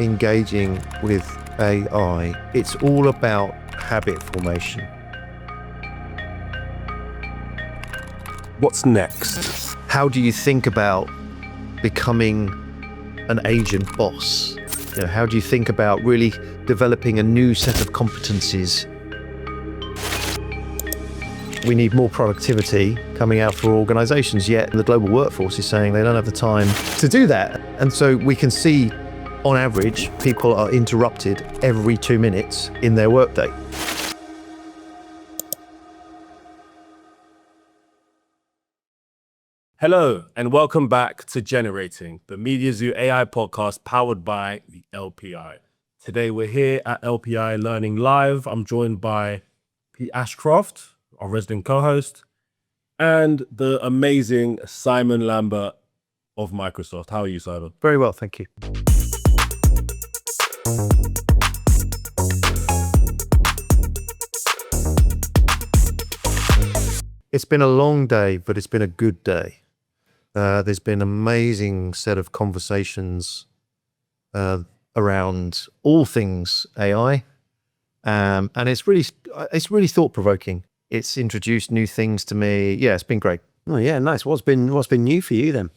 engaging with AI, it's all about habit formation. What's next? How do you think about becoming an agent boss? How do you think about really developing a new set of competencies? We need more productivity coming out for organizations, yet the global workforce is saying they don't have the time to do that. And so we can see, on average, people are interrupted every 2 minutes in their workday. Hello, and welcome back to Generating, the Mediazoo AI podcast powered by the LPI. Today we're here at LPI Learning Live. I'm joined by Pete Ashcroft, our resident co-host, and the amazing Simon Lambert of Microsoft. How are you, Simon? Very well, thank you. It's been a long day, but it's been a good day. There's been an amazing set of conversations around all things AI, and it's really thought-provoking. It's introduced new things to me. Yeah, it's been great. Oh yeah, nice. What's been new for you then?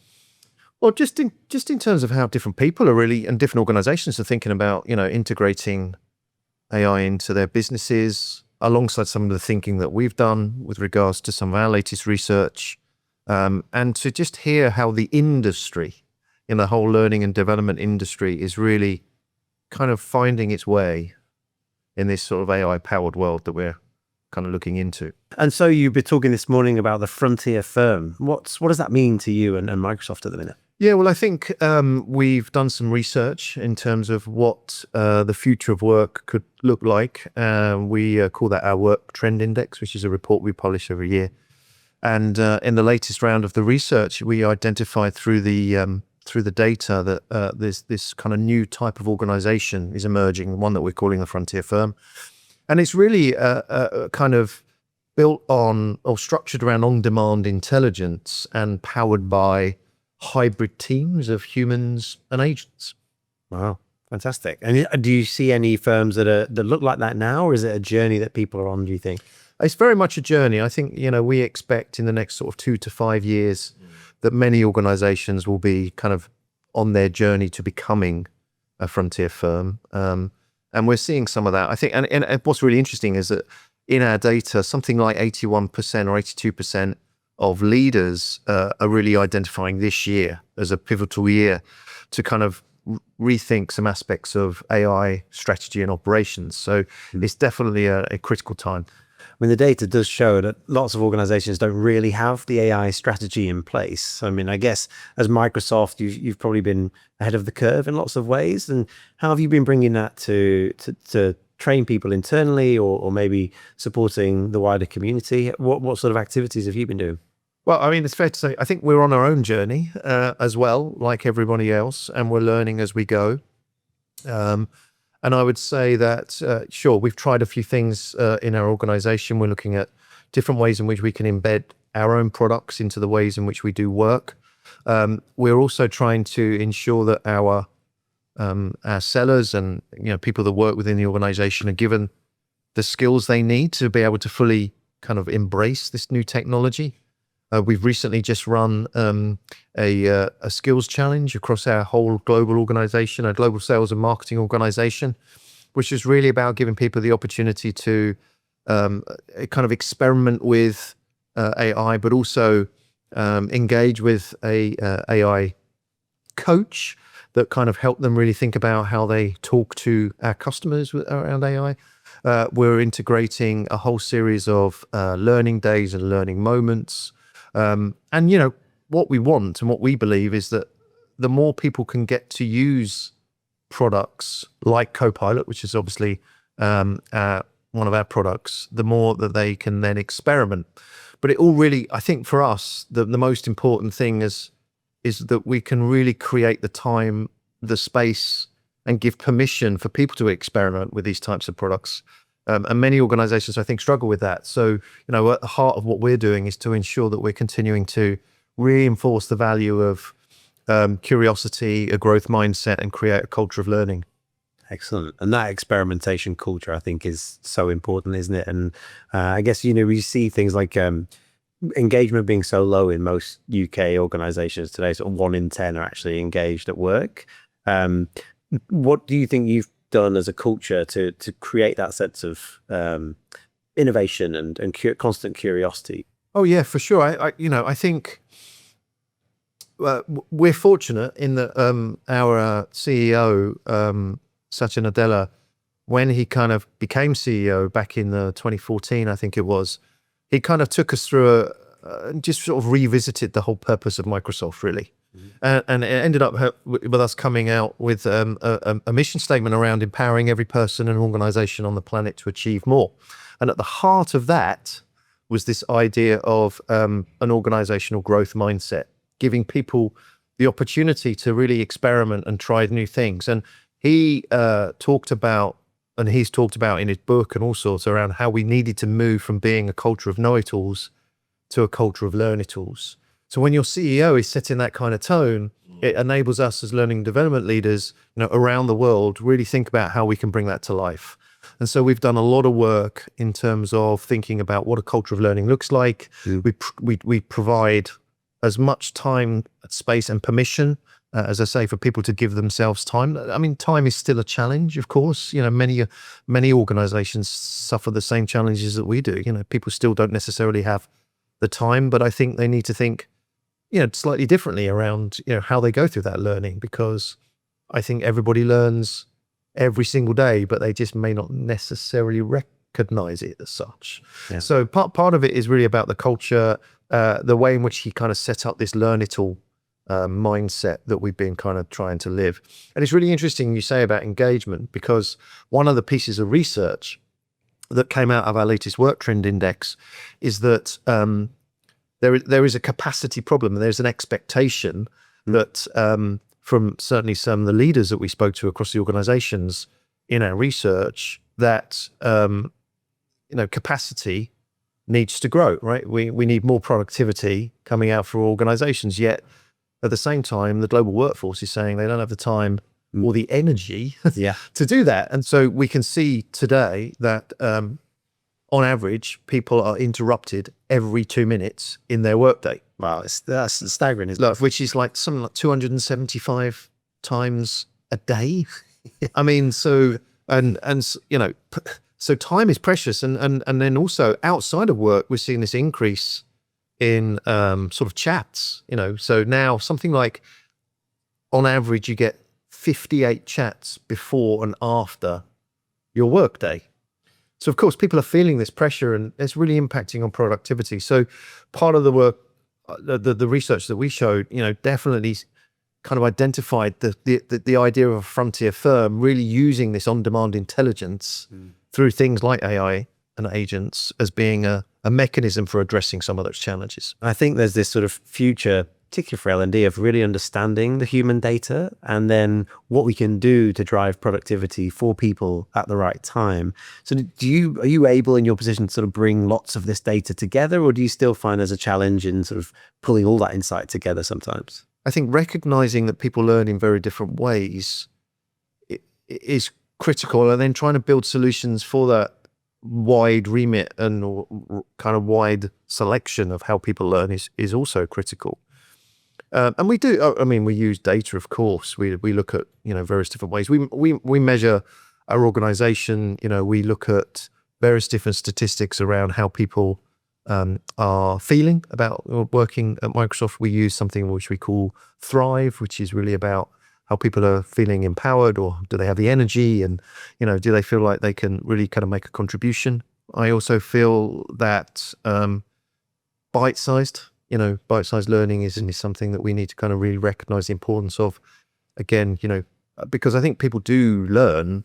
Well, just in terms of how different people are really, and different organizations are thinking about, integrating AI into their businesses, alongside some of the thinking that we've done with regards to some of our latest research, and to just hear how the industry, the whole learning and development industry, is really kind of finding its way in this sort of AI-powered world that we're kind of looking into. And so you've been talking this morning about the frontier firm. What does that mean to you and Microsoft at the minute? Yeah, well, I think we've done some research in terms of what the future of work could look like. We call that our Work Trend Index, which is a report we publish every year. And in the latest round of the research, we identified through the data that there's this kind of new type of organization is emerging, one that we're calling the frontier firm. And it's really kind of built on or structured around on-demand intelligence and powered by hybrid teams of humans and agents. Wow, fantastic. And do you see any firms that look like that now, or is it a journey that people are on, do you think? It's very much a journey. I think, we expect in the next sort of 2 to 5 years that many organizations will be kind of on their journey to becoming a frontier firm. And we're seeing some of that. I think, and what's really interesting is that in our data, something like 81% or 82% of leaders are really identifying this year as a pivotal year to kind of rethink some aspects of AI strategy and operations. So it's definitely a critical time. I mean, the data does show that lots of organizations don't really have the AI strategy in place. I mean, I guess as Microsoft, you've probably been ahead of the curve in lots of ways. And how have you been bringing that to train people internally, or maybe supporting the wider community? What sort of activities have you been doing? Well, I mean, it's fair to say, I think we're on our own journey as well, like everybody else, and we're learning as we go. And I would say that, sure, we've tried a few things in our organization. We're looking at different ways in which we can embed our own products into the ways in which we do work. We're also trying to ensure that our sellers and people that work within the organization are given the skills they need to be able to fully kind of embrace this new technology. We've recently just run a skills challenge across our whole global organization, a global sales and marketing organization, which is really about giving people the opportunity to kind of experiment with AI, but also engage with a AI coach that kind of help them really think about how they talk to our customers around AI. We're integrating a whole series of learning days and learning moments. And what we want and what we believe is that the more people can get to use products like Copilot, which is obviously one of our products, the more that they can then experiment. But it all really, I think for us, the most important thing is that we can really create the time, the space, and give permission for people to experiment with these types of products. And many organizations, I think, struggle with that. So, at the heart of what we're doing is to ensure that we're continuing to reinforce the value of curiosity, a growth mindset, and create a culture of learning. Excellent. And that experimentation culture, I think, is so important, isn't it? And I guess, we see things like engagement being so low in most UK organizations today. Sort of 1 in 10 are actually engaged at work. What do you think you've done as a culture to create that sense of innovation and constant curiosity? Oh yeah, for sure. I think we're fortunate in that our CEO, Satya Nadella, when he kind of became CEO back in 2014, I think it was, he kind of took us through just sort of revisited the whole purpose of Microsoft, really. And it ended up with us coming out with a mission statement around empowering every person and organization on the planet to achieve more. And at the heart of that was this idea of an organizational growth mindset, giving people the opportunity to really experiment and try new things. And he talked about, and he's talked about in his book and all sorts, around how we needed to move from being a culture of know-it-alls to a culture of learn-it-alls. So when your CEO is setting that kind of tone, it enables us as learning and development leaders, around the world, really think about how we can bring that to life. And so we've done a lot of work in terms of thinking about what a culture of learning looks like. We provide as much time, space, and permission, as I say, for people to give themselves time. I mean, time is still a challenge, of course. Many organizations suffer the same challenges that we do. People still don't necessarily have the time, but I think they need to think, slightly differently around, how they go through that learning, because I think everybody learns every single day, but they just may not necessarily recognize it as such. Yeah. So part of it is really about the culture, the way in which he kind of set up this learn-it-all mindset that we've been kind of trying to live. And it's really interesting you say about engagement, because one of the pieces of research that came out of our latest work trend index is that there is a capacity problem, and there's an expectation that from certainly some of the leaders that we spoke to across the organizations in our research, that capacity needs to grow, right? We need more productivity coming out for organizations, yet at the same time, the global workforce is saying they don't have the time or the energy to do that. And so we can see today that on average, people are interrupted every 2 minutes in their workday. Wow, that's staggering, isn't it? Which is like something like 275 times a day. I mean, so so time is precious, and then also outside of work, we're seeing this increase in sort of chats. So now something like, on average, you get 58 chats before and after your workday. So of course, people are feeling this pressure, and it's really impacting on productivity. So part of the work, the research that we showed, definitely kind of identified the idea of a frontier firm really using this on-demand intelligence through things like AI and agents as being a mechanism for addressing some of those challenges. I think there's this sort of future, particularly for L&D, of really understanding the human data and then what we can do to drive productivity for people at the right time. So are you able in your position to sort of bring lots of this data together, or do you still find there's a challenge in sort of pulling all that insight together sometimes? I think recognizing that people learn in very different ways is critical, and then trying to build solutions for that wide remit and kind of wide selection of how people learn is also critical. And we do, I mean, we use data, of course. We look at, various different ways. We measure our organization, we look at various different statistics around how people are feeling about working at Microsoft. We use something which we call Thrive, which is really about how people are feeling empowered, or do they have the energy, and, do they feel like they can really kind of make a contribution. I also feel that bite-sized learning is something that we need to kind of really recognize the importance of. Again, because I think people do learn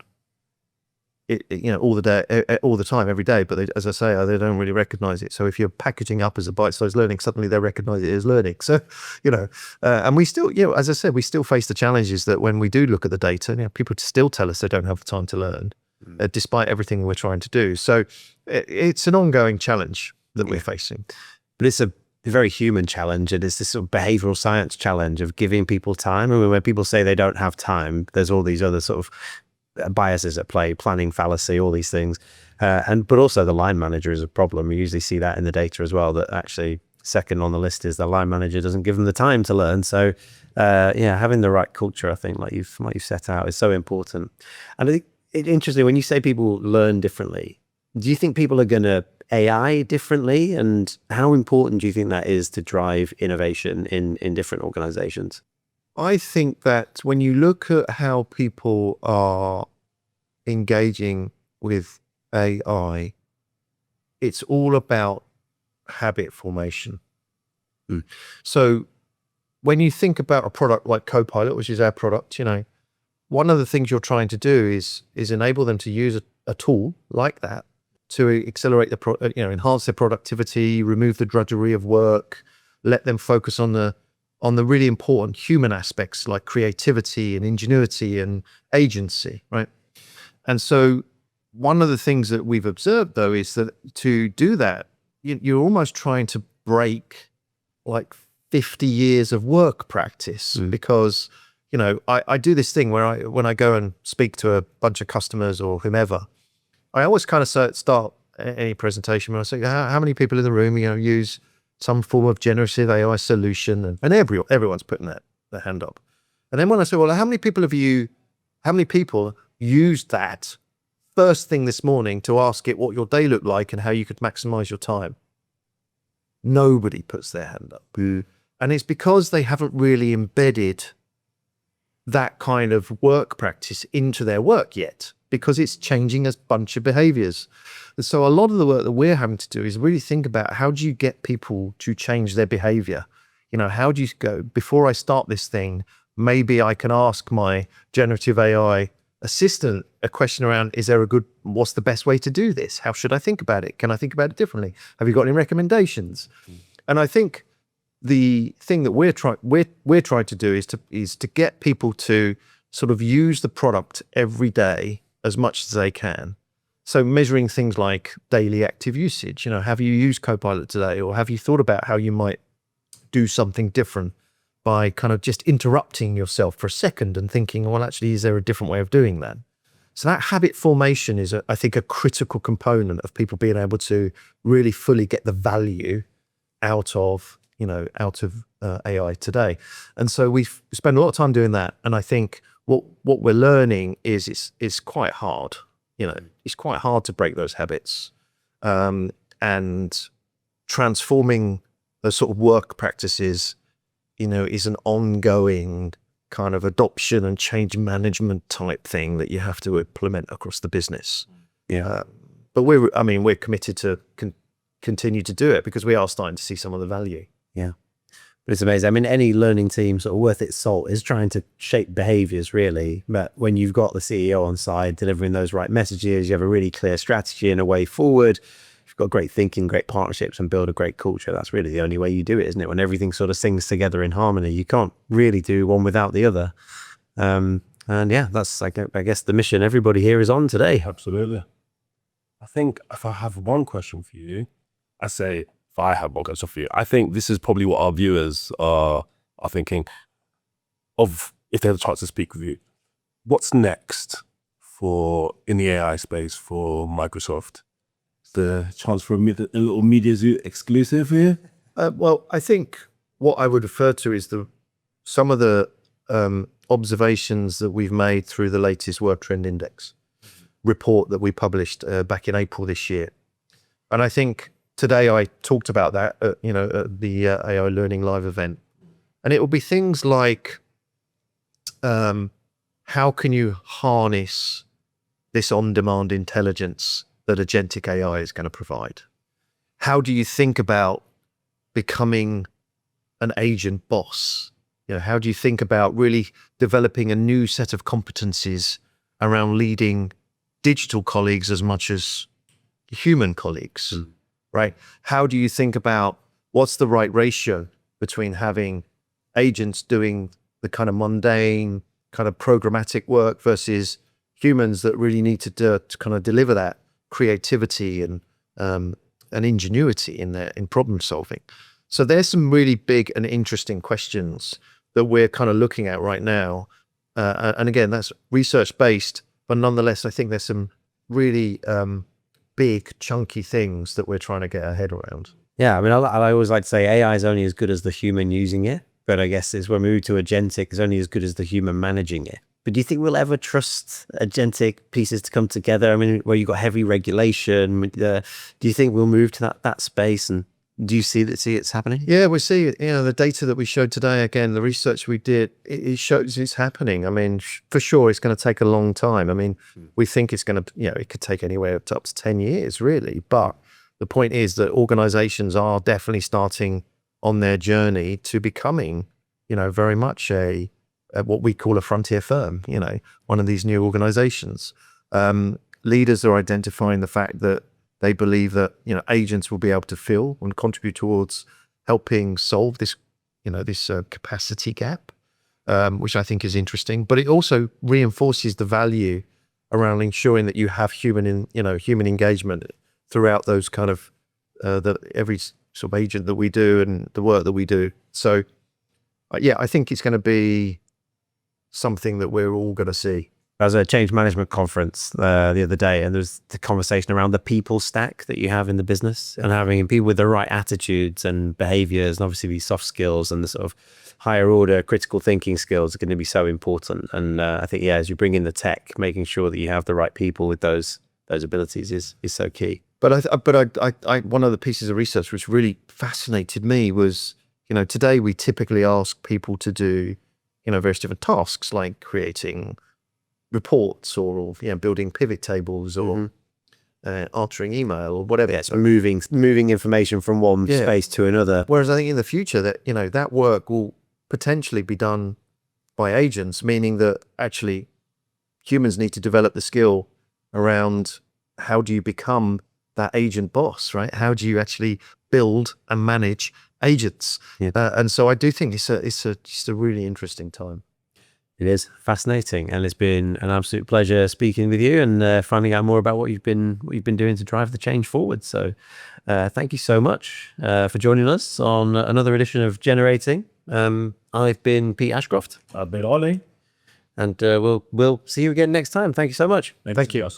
all the time, every day, but as I say, they don't really recognize it. So if you're packaging up as a bite-sized learning, suddenly they recognize it as learning. So, and we still, as I said, we still face the challenges that when we do look at the data, people still tell us they don't have the time to learn, despite everything we're trying to do. So it's an ongoing challenge that we're facing. But it's a very human challenge, and it's this sort of behavioral science challenge of giving people time. And when people say they don't have time, there's all these other sort of biases at play, planning fallacy, all these things. But also the line manager is a problem. You usually see that in the data as well, that actually second on the list is the line manager doesn't give them the time to learn. So yeah, having the right culture, I think, like you've set out, is so important. And I think it's interesting when you say people learn differently. Do you think people are going to AI differently? And how important do you think that is to drive innovation in different organizations? I think that when you look at how people are engaging with AI, it's all about habit formation. So when you think about a product like Copilot, which is our product, one of the things you're trying to do is enable them to use a tool like that to accelerate enhance their productivity, remove the drudgery of work, let them focus on the really important human aspects like creativity and ingenuity and agency, right? And so one of the things that we've observed, though, is that to do that, you're almost trying to break like 50 years of work practice, because, I do this thing where when I go and speak to a bunch of customers or whomever, I always kind of start any presentation when I say, how many people in the room, use some form of generative AI solution? And everyone's putting their hand up. And then when I say, well, how many people used that first thing this morning to ask it what your day looked like and how you could maximize your time? Nobody puts their hand up. And it's because they haven't really embedded that kind of work practice into their work yet, because it's changing a bunch of behaviors. And so a lot of the work that we're having to do is really think about, how do you get people to change their behavior? How do you go, before I start this thing, maybe I can ask my generative AI assistant a question around, what's the best way to do this? How should I think about it? Can I think about it differently? Have you got any recommendations? And I think the thing that we're trying to do is to get people to sort of use the product every day as much as they can. So measuring things like daily active usage, have you used Copilot today? Or have you thought about how you might do something different by kind of just interrupting yourself for a second and thinking, well, actually, is there a different way of doing that? So that habit formation is, I think, a critical component of people being able to really fully get the value out of AI today. And so we spend a lot of time doing that. And I think what we're learning is it's quite hard. It's quite hard to break those habits, and transforming those sort of work practices, is an ongoing kind of adoption and change management type thing that you have to implement across the business. Yeah. But we're committed to continue to do it, because we are starting to see some of the value. Yeah. But it's amazing. I mean, any learning team sort of worth its salt is trying to shape behaviors, really. But when you've got the CEO on side delivering those right messages, you have a really clear strategy and a way forward, you've got great thinking, great partnerships, and build a great culture. That's really the only way you do it, isn't it? When everything sort of sings together in harmony, you can't really do one without the other. And yeah, that's, I guess, the mission everybody here is on today. Absolutely. I think if I have one question for you, I think this is probably what our viewers are thinking of if they have the chance to speak with you. What's next in the AI space for Microsoft? The chance for a little Mediazoo exclusive here? Well, I think what I would refer to is some of the observations that we've made through the latest Work Trend Index report that we published back in April this year. And I think today I talked about that at the AI Learning Live event. And it will be things like, how can you harness this on-demand intelligence that agentic AI is going to provide? How do you think about becoming an agent boss? How do you think about really developing a new set of competencies around leading digital colleagues as much as human colleagues, right? How do you think about what's the right ratio between having agents doing the kind of mundane, kind of programmatic work versus humans that really need to kind of deliver that creativity and ingenuity in problem solving? So there's some really big and interesting questions that we're kind of looking at right now. And again, that's research based, but nonetheless, I think there's some really big, chunky things that we're trying to get our head around. Yeah, I mean, I always like to say AI is only as good as the human using it, but I guess it's when we move to agentic, it's only as good as the human managing it. But do you think we'll ever trust agentic pieces to come together? I mean, where you've got heavy regulation, do you think we'll move to that space? And do you see it's happening? Yeah, we see it. The data that we showed today, again, the research we did, it shows it's happening. I mean, for sure, it's going to take a long time. I mean, we think it's going to, it could take anywhere up to 10 years, really. But the point is that organizations are definitely starting on their journey to becoming, very much what we call a frontier firm, one of these new organizations. Leaders are identifying the fact that they believe that, agents will be able to fill and contribute towards helping solve this, this capacity gap, which I think is interesting. But it also reinforces the value around ensuring that you have human engagement throughout those kind of every sort of agent that we do and the work that we do. So, yeah, I think it's going to be something that we're all going to see. I was at a change management conference the other day, and there's the conversation around the people stack that you have in the business, and having people with the right attitudes and behaviors, and obviously these soft skills and the sort of higher order critical thinking skills are going to be so important. And I think, as you bring in the tech, making sure that you have the right people with those abilities is so key. But I one of the pieces of research which really fascinated me was, today we typically ask people to do, various different tasks like creating reports or building pivot tables or answering email or whatever. Yeah, so moving information from one space to another. Whereas I think in the future that, that work will potentially be done by agents, meaning that actually humans need to develop the skill around how do you become that agent boss, right? How do you actually build and manage agents? Yeah. And so I do think it's just a really interesting time. It is fascinating, and it's been an absolute pleasure speaking with you and finding out more about what you've been doing to drive the change forward. So thank you so much for joining us on another edition of Generating. I've been Pete Ashcroft. I've been Ollie. And we'll see you again next time. Thank you so much. Thank you.